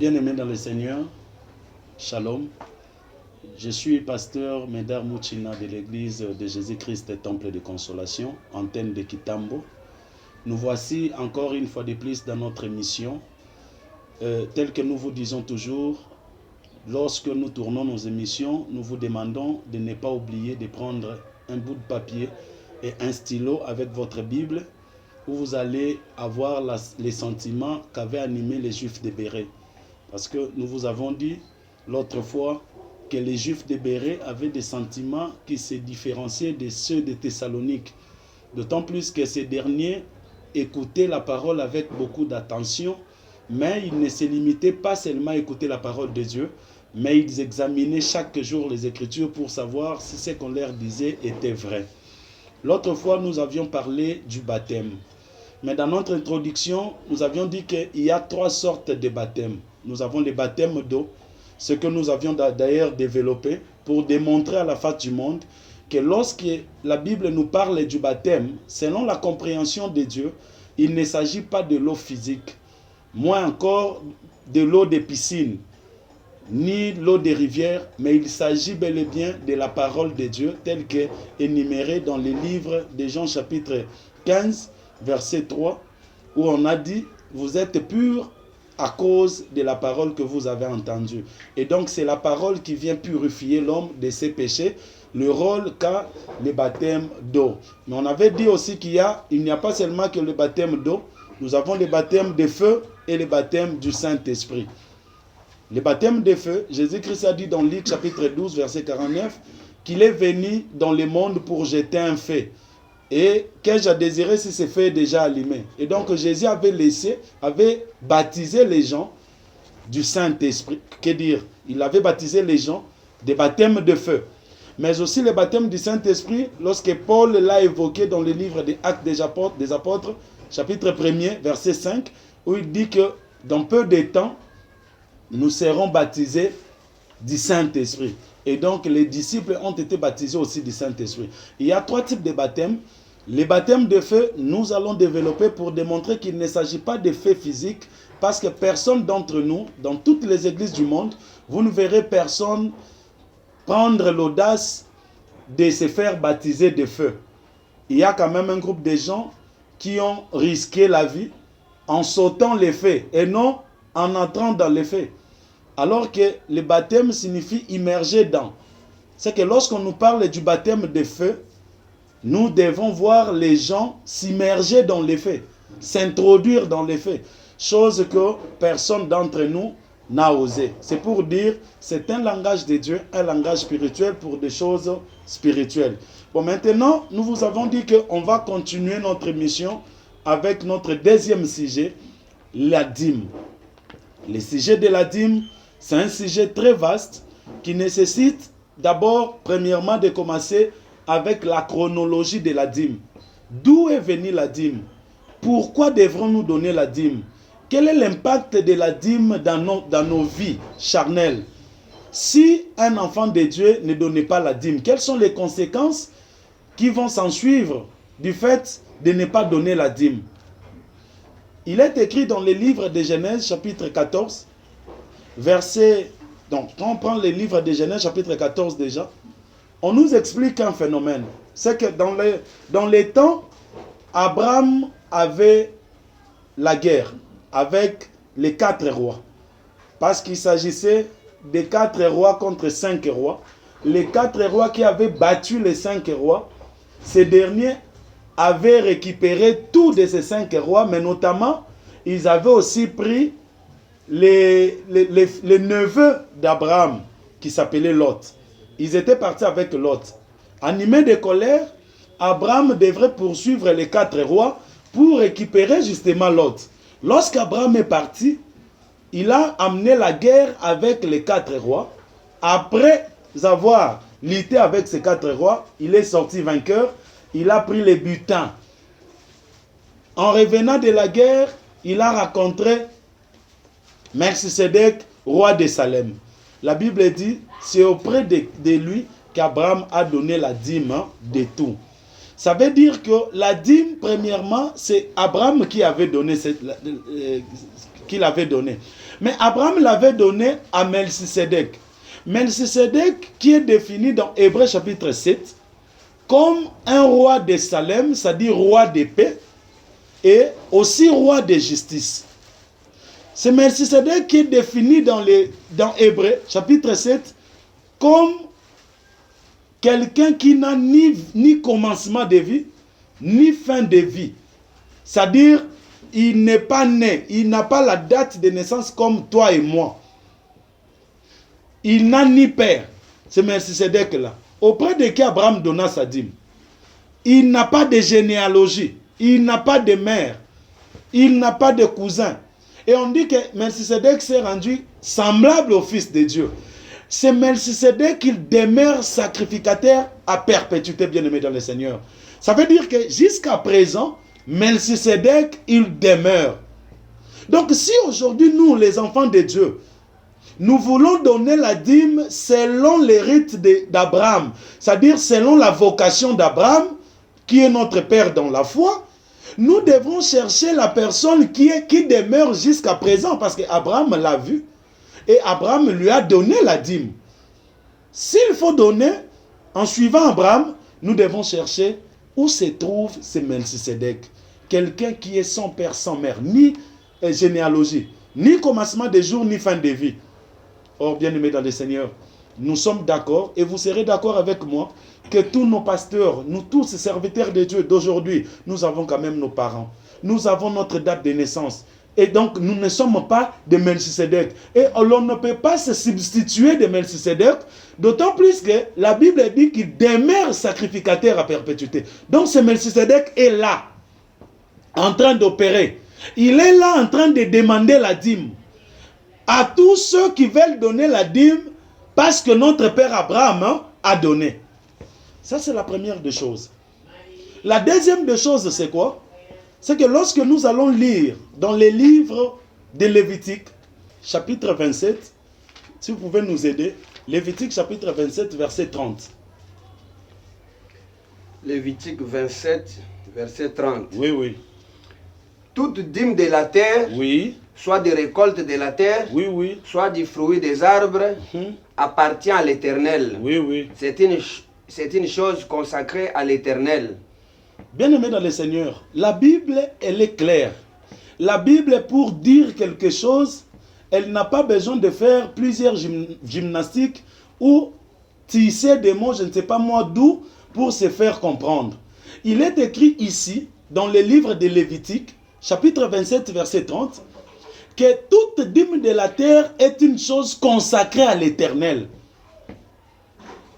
Bien-aimés dans le Seigneur, Shalom. Je suis pasteur Médard Mouchina de l'église de Jésus-Christ Temple de Consolation, antenne de Kitambo. Nous voici encore une fois de plus dans notre émission. Tel que nous vous disons toujours, lorsque nous tournons nos émissions, nous vous demandons de ne pas oublier de prendre un bout de papier et un stylo avec votre Bible, où vous allez avoir les sentiments qu'avaient animé les Juifs de Béret. Parce que nous vous avons dit l'autre fois que les Juifs de Béret avaient des sentiments qui se différenciaient de ceux de Thessalonique. D'autant plus que ces derniers écoutaient la parole avec beaucoup d'attention, mais ils ne se limitaient pas seulement à écouter la parole de Dieu, mais ils examinaient chaque jour les Écritures pour savoir si ce qu'on leur disait était vrai. L'autre fois, nous avions parlé du baptême. Mais dans notre introduction, nous avions dit qu'il y a 3 sortes de baptêmes. Nous avons le baptême d'eau, ce que nous avions d'ailleurs développé pour démontrer à la face du monde que lorsque la Bible nous parle du baptême, selon la compréhension de Dieu, il ne s'agit pas de l'eau physique, moins encore de l'eau de piscine, ni l'eau des rivières, mais il s'agit bel et bien de la parole de Dieu telle qu'elle est énumérée dans le livre de Jean chapitre 15, verset 3, où on a dit « Vous êtes purs à cause de la parole que vous avez entendue. » Et donc c'est la parole qui vient purifier l'homme de ses péchés, le rôle qu'a le baptême d'eau. Mais on avait dit aussi il n'y a pas seulement que le baptême d'eau, nous avons le baptême de feu et le baptême du Saint-Esprit. Le baptême de feu, Jésus-Christ a dit dans Luc chapitre 12, verset 49, qu'il est venu dans le monde pour jeter un feu. Et qu'ai-je à désirer si ce feu est déjà allumé? Et donc Jésus avait baptisé les gens du Saint-Esprit. Que dire? Il avait baptisé les gens des baptêmes de feu. Mais aussi le baptême du Saint-Esprit, lorsque Paul l'a évoqué dans le livre des Actes des Apôtres, chapitre 1er, verset 5, où il dit que dans peu de temps, nous serons baptisés du Saint-Esprit. Et donc les disciples ont été baptisés aussi du Saint-Esprit. Il y a 3 types de baptêmes. Les baptêmes de feu, nous allons développer pour démontrer qu'il ne s'agit pas de feu physique, parce que personne d'entre nous, dans toutes les églises du monde, vous ne verrez personne prendre l'audace de se faire baptiser de feu. Il y a quand même un groupe de gens qui ont risqué la vie en sautant les feux et non en entrant dans les feux. Alors que le baptême signifie immerger dans. C'est que lorsqu'on nous parle du baptême de feu, nous devons voir les gens s'immerger dans les faits, s'introduire dans les faits, chose que personne d'entre nous n'a osé. C'est pour dire, c'est un langage de Dieu, un langage spirituel pour des choses spirituelles. Bon, maintenant, nous vous avons dit qu'on va continuer notre mission avec notre deuxième sujet, la dîme. Le sujet de la dîme, c'est un sujet très vaste qui nécessite d'abord, premièrement, de commencer avec la chronologie de la dîme. D'où est venue la dîme? Pourquoi devrons-nous donner la dîme? Quel est l'impact de la dîme dans nos vies charnelles? Si un enfant de Dieu ne donnait pas la dîme, quelles sont les conséquences qui vont s'en suivre du fait de ne pas donner la dîme? Il est écrit dans le livre de Genèse, chapitre 14, verset... Donc, quand on prend le livre de Genèse, chapitre 14 déjà, on nous explique un phénomène. C'est que dans les temps, Abraham avait la guerre avec les 4 rois. Parce qu'il s'agissait de 4 rois contre 5 rois. Les 4 rois qui avaient battu les 5 rois, ces derniers avaient récupéré tous de ces 5 rois, mais notamment, ils avaient aussi pris les neveux d'Abraham, qui s'appelait Lot. Ils étaient partis avec Lot. Animé de colère, Abraham devrait poursuivre les 4 rois pour récupérer justement Lot. Lorsqu'Abraham est parti, il a amené la guerre avec les 4 rois. Après avoir lutté avec ces 4 rois, il est sorti vainqueur. Il a pris les butins. En revenant de la guerre, il a rencontré Melchisedec, roi de Salem. La Bible dit, c'est auprès de lui qu'Abraham a donné la dîme de tout. Ça veut dire que la dîme, premièrement, c'est Abraham qui avait donné qu'il avait donné. Mais Abraham l'avait donné à Melchisédek. Melchisédek qui est défini dans Hébreux chapitre 7 comme un roi de Salem, c'est-à-dire roi de paix, et aussi roi de justice. C'est Melchisédek qui est défini dans Hébreux chapitre 7 comme quelqu'un qui n'a ni commencement de vie, ni fin de vie. C'est-à-dire, il n'est pas né, il n'a pas la date de naissance comme toi et moi. Il n'a ni père. C'est Melchisédek là. Auprès de qui Abraham donna sa dîme. Il n'a pas de généalogie. Il n'a pas de mère. Il n'a pas de cousin. Et on dit que Melchisédek s'est rendu semblable au Fils de Dieu. C'est Melchisédek qui demeure sacrificateur à perpétuité, bien-aimé dans le Seigneur. Ça veut dire que jusqu'à présent, Melchisédek, il demeure. Donc si aujourd'hui, nous, les enfants de Dieu, nous voulons donner la dîme selon les rites d'Abraham, c'est-à-dire selon la vocation d'Abraham, qui est notre Père dans la foi, nous devons chercher la personne qui demeure jusqu'à présent, parce qu'Abraham l'a vu, et Abraham lui a donné la dîme. S'il faut donner, en suivant Abraham, nous devons chercher où se trouve ce Melchisédek. Quelqu'un qui est sans père, sans mère, ni généalogie, ni commencement des jours, ni fin de vie. Or, bien-aimés dans le Seigneur, nous sommes d'accord, et vous serez d'accord avec moi, que tous nos pasteurs, nous tous ces serviteurs de Dieu d'aujourd'hui, nous avons quand même nos parents. Nous avons notre date de naissance. Et donc, nous ne sommes pas de Melchisédek. Et l'on ne peut pas se substituer de Melchisédek, d'autant plus que la Bible dit qu'il demeure sacrificateur à perpétuité. Donc, ce Melchisédek est là, en train d'opérer. Il est là en train de demander la dîme à tous ceux qui veulent donner la dîme parce que notre père Abraham a donné. Ça, c'est la première des choses. La deuxième des choses, c'est quoi? C'est que lorsque nous allons lire dans les livres de Lévitique, chapitre 27, si vous pouvez nous aider, Lévitique chapitre 27, verset 30. Lévitique 27, verset 30. Oui, oui. Toute dîme de la terre, oui, soit des récoltes de la terre, oui, oui, soit du fruit des arbres, appartient à l'Éternel. oui, oui. C'est une chose consacrée à l'Éternel. Bien-aimés dans le Seigneur, la Bible, elle est claire. La Bible, pour dire quelque chose, elle n'a pas besoin de faire plusieurs gymnastiques ou tisser des mots, je ne sais pas moi d'où, pour se faire comprendre. Il est écrit ici, dans le livre de Lévitique, chapitre 27, verset 30, que toute dîme de la terre est une chose consacrée à l'Éternel.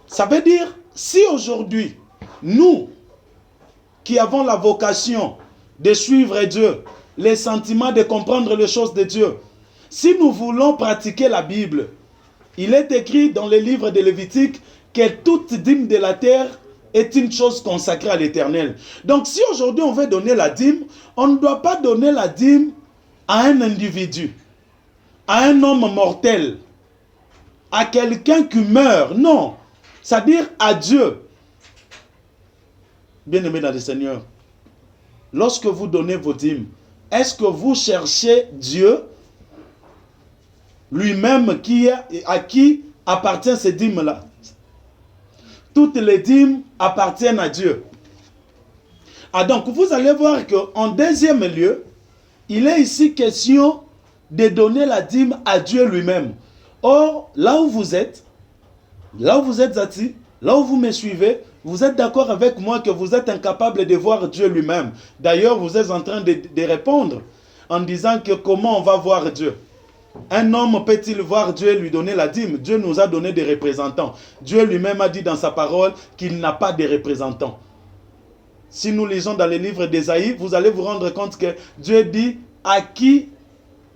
Ça veut dire, si aujourd'hui, nous, qui avons la vocation de suivre Dieu, les sentiments de comprendre les choses de Dieu, si nous voulons pratiquer la Bible, il est écrit dans le livre de Lévitique que toute dîme de la terre est une chose consacrée à l'Éternel. Donc si aujourd'hui on veut donner la dîme, on ne doit pas donner la dîme à un individu, à un homme mortel, à quelqu'un qui meurt. Non, c'est-à-dire à Dieu. Bien-aimés dans le Seigneur, lorsque vous donnez vos dîmes, est-ce que vous cherchez Dieu lui-même à qui appartient ces dîmes-là? Toutes les dîmes appartiennent à Dieu. Ah, donc vous allez voir qu'en deuxième lieu, il est ici question de donner la dîme à Dieu lui-même. Or, là où vous êtes assis, là où vous me suivez, vous êtes d'accord avec moi que vous êtes incapable de voir Dieu lui-même. D'ailleurs, vous êtes en train de répondre en disant que comment on va voir Dieu? Un homme peut-il voir Dieu et lui donner la dîme? Dieu nous a donné des représentants. Dieu lui-même a dit dans sa parole qu'il n'a pas de représentants. Si nous lisons dans les livres d'Ésaïe, vous allez vous rendre compte que Dieu dit « À qui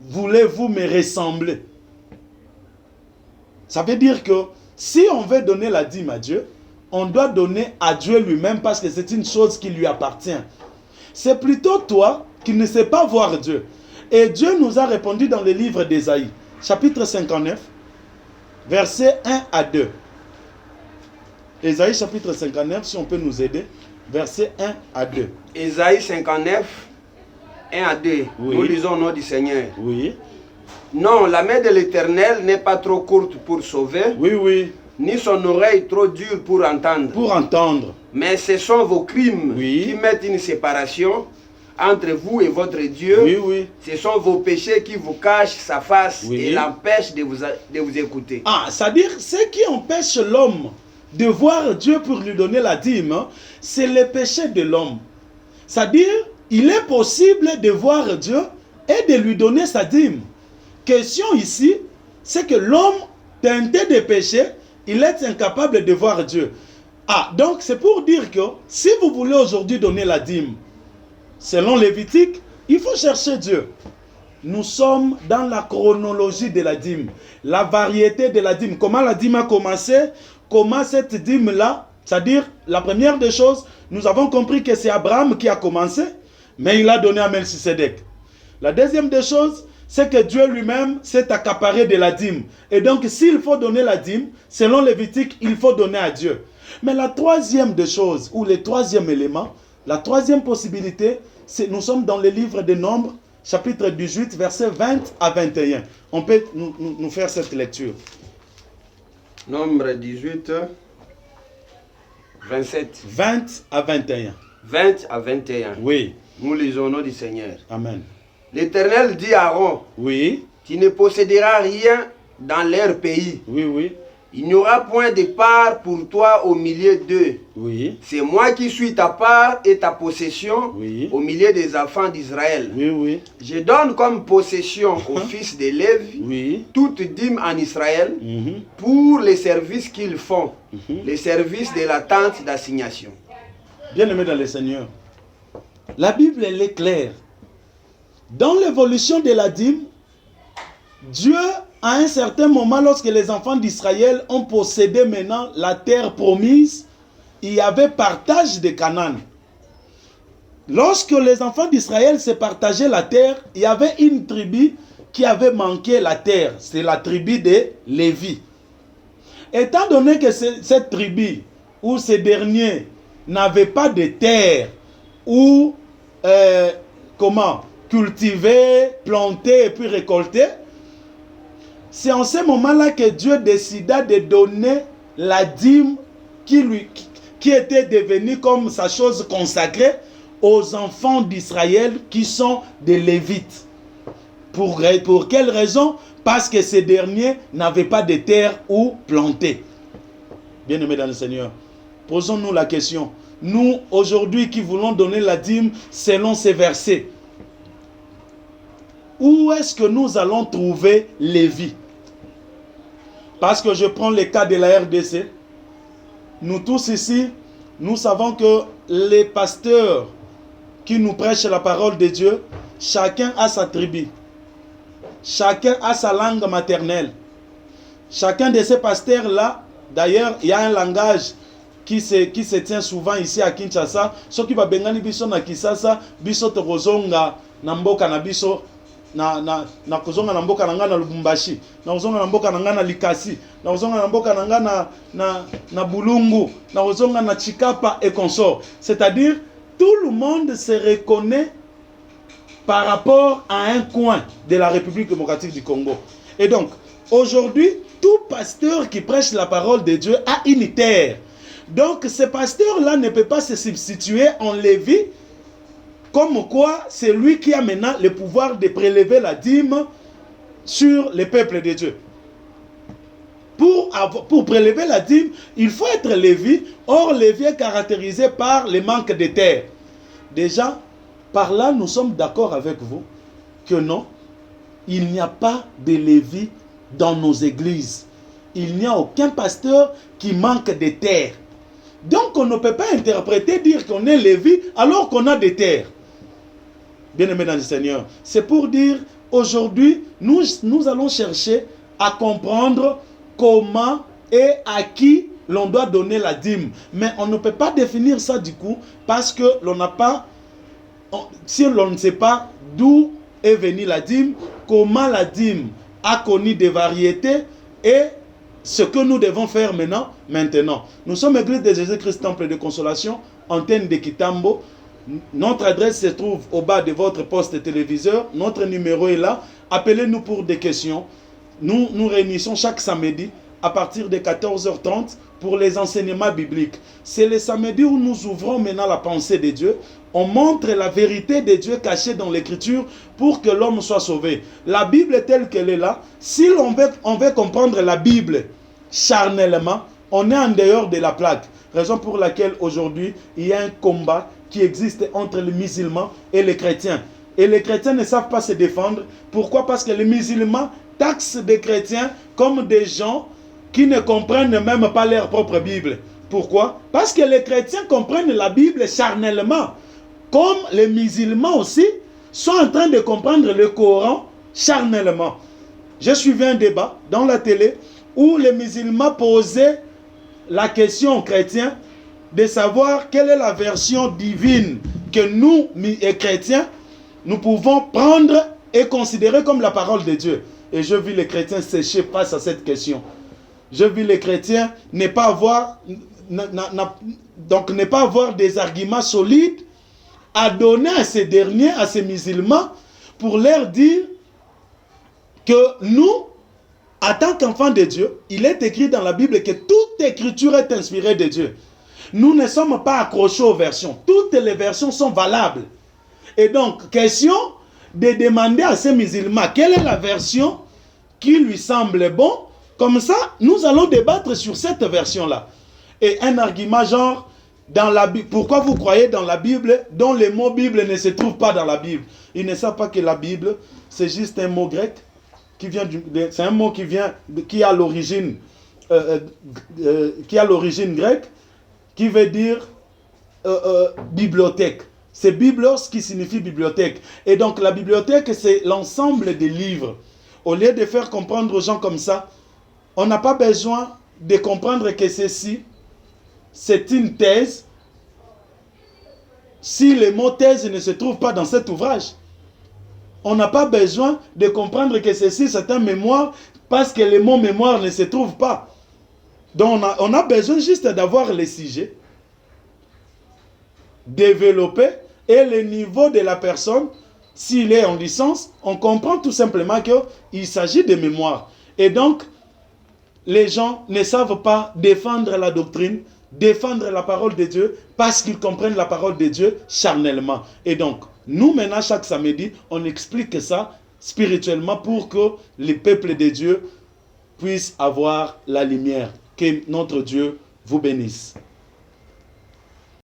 voulez-vous me ressembler ?» Ça veut dire que si on veut donner la dîme à Dieu, on doit donner à Dieu lui-même parce que c'est une chose qui lui appartient. C'est plutôt toi qui ne sais pas voir Dieu. Et Dieu nous a répondu dans le livre d'Ésaïe, chapitre 59, versets 1 à 2. Ésaïe chapitre 59, si on peut nous aider, versets 1 à 2. Ésaïe 59, 1 à 2, Oui. nous lisons au nom du Seigneur. Oui. Non, la main de l'Éternel n'est pas trop courte pour sauver, Oui, oui. ni son oreille trop dure pour entendre. Pour entendre. Mais ce sont vos crimes Oui. qui mettent une séparation entre vous et votre Dieu. Oui, oui. Ce sont vos péchés qui vous cachent sa face Oui. et l'empêchent de vous écouter. Ah, c'est-à-dire, ce qui empêche l'homme de voir Dieu pour lui donner la dîme, hein, c'est le péché de l'homme. C'est-à-dire, il est possible de voir Dieu et de lui donner sa dîme. Question ici, c'est que l'homme, teinté de péché, il est incapable de voir Dieu. Ah, donc c'est pour dire que si vous voulez aujourd'hui donner la dîme, selon Lévitique, il faut chercher Dieu. Nous sommes dans la chronologie de la dîme, la variété de la dîme. Comment la dîme a commencé? Comment cette dîme-là, c'est-à-dire la première des choses, nous avons compris que c'est Abraham qui a commencé, mais il a donné à Melchisedec. La deuxième des choses, c'est que Dieu lui-même s'est accaparé de la dîme. Et donc, s'il faut donner la dîme, selon Lévitique, il faut donner à Dieu. Mais la troisième des choses, ou le troisième élément, la troisième possibilité, c'est nous sommes dans le livre des Nombres, chapitre 18, versets 20 à 21. On peut nous faire cette lecture. Nombre 18, 27. 20 à 21. 20 à 21. Oui. Nous lisons au nom du Seigneur. Amen. L'Éternel dit à Aaron, Oui. tu ne posséderas rien dans leur pays. Oui, oui. Il n'y aura point de part pour toi au milieu d'eux. Oui. C'est moi qui suis ta part et ta possession Oui. au milieu des enfants d'Israël. Oui, oui. Je donne comme possession aux fils de Lévi Oui. toute dîme en Israël Mhm. pour les services qu'ils font, les services de la tente d'assignation. Bien-aimés dans le Seigneur, la Bible, elle est claire. Dans l'évolution de la dîme, Dieu, à un certain moment, lorsque les enfants d'Israël ont possédé maintenant la terre promise, il y avait partage de Canaan. Lorsque les enfants d'Israël se partageaient la terre, il y avait une tribu qui avait manqué la terre. C'est la tribu de Lévi. Étant donné que cette tribu, ou ces derniers, n'avaient pas de terre, ou cultiver, planter et puis récolter, c'est en ce moment-là que Dieu décida de donner la dîme qui était devenue comme sa chose consacrée aux enfants d'Israël qui sont des Lévites. Pour quelle raison? Parce que ces derniers n'avaient pas de terre où planter. Bien-aimés dans le Seigneur, posons-nous la question. Nous, aujourd'hui, qui voulons donner la dîme selon ces versets, où est-ce que nous allons trouver Lévi? Parce que je prends le cas de la RDC. Nous tous ici, nous savons que les pasteurs qui nous prêchent la parole de Dieu, chacun a sa tribu. Chacun a sa langue maternelle. Chacun de ces pasteurs-là, d'ailleurs, il y a un langage qui se tient souvent ici à Kinshasa. Ce qui va bengani biso na Kisasa, biso tokozonga na mboka na biso na kozonga na mboka na nga na Lubumbashi, na kozonga na mboka na nga na Likasi, na kozonga na mboka na nga na Bulungu, na kozonga na Chikapa et consort. C'est-à-dire, tout le monde se reconnaît par rapport à un coin de la République démocratique du Congo. Et donc, aujourd'hui, tout pasteur qui prêche la parole de Dieu a une terre. Donc, ce pasteur-là ne peut pas se substituer en Lévi, comme quoi c'est lui qui a maintenant le pouvoir de prélever la dîme sur le peuple de Dieu. Pour prélever la dîme, il faut être Lévi. Or, Lévi est caractérisé par le manque de terre. Déjà, par là, nous sommes d'accord avec vous que non, il n'y a pas de Lévi dans nos églises. Il n'y a aucun pasteur qui manque de terre. Donc, on ne peut pas interpréter, dire qu'on est Lévi alors qu'on a des terres. Bien-aimés dans le Seigneur, c'est pour dire, aujourd'hui, nous allons chercher à comprendre comment et à qui l'on doit donner la dîme. Mais on ne peut pas définir ça du coup, parce que l'on n'a pas, si l'on ne sait pas d'où est venue la dîme, comment la dîme a connu des variétés et ce que nous devons faire maintenant. Nous sommes Église de Jésus-Christ, Temple de Consolation, antenne de Kitambo. Notre adresse se trouve au bas de votre poste téléviseur. Notre numéro est là. Appelez-nous pour des questions. Nous nous réunissons chaque samedi à partir de 14h30 pour les enseignements bibliques. C'est le samedi où nous ouvrons maintenant la pensée de Dieu. On montre la vérité de Dieu cachée dans l'Écriture pour que l'homme soit sauvé. La Bible telle qu'elle est là, si on veut comprendre la Bible charnellement, on est en dehors de la plaque. Raison pour laquelle aujourd'hui, il y a un combat qui existe entre les musulmans et les chrétiens. Et les chrétiens ne savent pas se défendre. Pourquoi? Parce que les musulmans taxent des chrétiens comme des gens qui ne comprennent même pas leur propre Bible. Pourquoi? Parce que les chrétiens comprennent la Bible charnellement. Comme les musulmans aussi sont en train de comprendre le Coran charnellement. J'ai suivi un débat dans la télé où les musulmans posaient la question aux chrétiens de savoir quelle est la version divine que nous, chrétiens, nous pouvons prendre et considérer comme la parole de Dieu. Et je vis les chrétiens sécher face à cette question. Je vis les chrétiens ne pas avoir des arguments solides à donner à ces derniers, à ces musulmans, pour leur dire que nous, en tant qu'enfants de Dieu, il est écrit dans la Bible que toute écriture est inspirée de Dieu. Nous ne sommes pas accrochés aux versions. Toutes les versions sont valables. Et donc, question de demander à ces musulmans quelle est la version qui lui semble bon. Comme ça, nous allons débattre sur cette version-là. Et un argument genre, dans la Bible, pourquoi vous croyez dans la Bible dont les mots Bible ne se trouvent pas dans la Bible? Ils ne savent pas que la Bible, c'est juste un mot grec qui vient c'est un mot qui a l'origine grecque, qui veut dire bibliothèque. C'est biblos qui signifie bibliothèque. Et donc la bibliothèque, c'est l'ensemble des livres. Au lieu de faire comprendre aux gens comme ça, on n'a pas besoin de comprendre que ceci, c'est une thèse, si les mots thèse ne se trouvent pas dans cet ouvrage. On n'a pas besoin de comprendre que ceci, c'est un mémoire, parce que les mots mémoire ne se trouvent pas. Donc on a besoin juste d'avoir les sujets, développer, et le niveau de la personne, s'il est en licence, on comprend tout simplement qu'il s'agit de mémoire. Et donc, les gens ne savent pas défendre la doctrine, défendre la parole de Dieu, parce qu'ils comprennent la parole de Dieu charnellement. Et donc, nous maintenant, chaque samedi, on explique ça spirituellement pour que les peuples de Dieu puissent avoir la lumière. Que notre Dieu vous bénisse.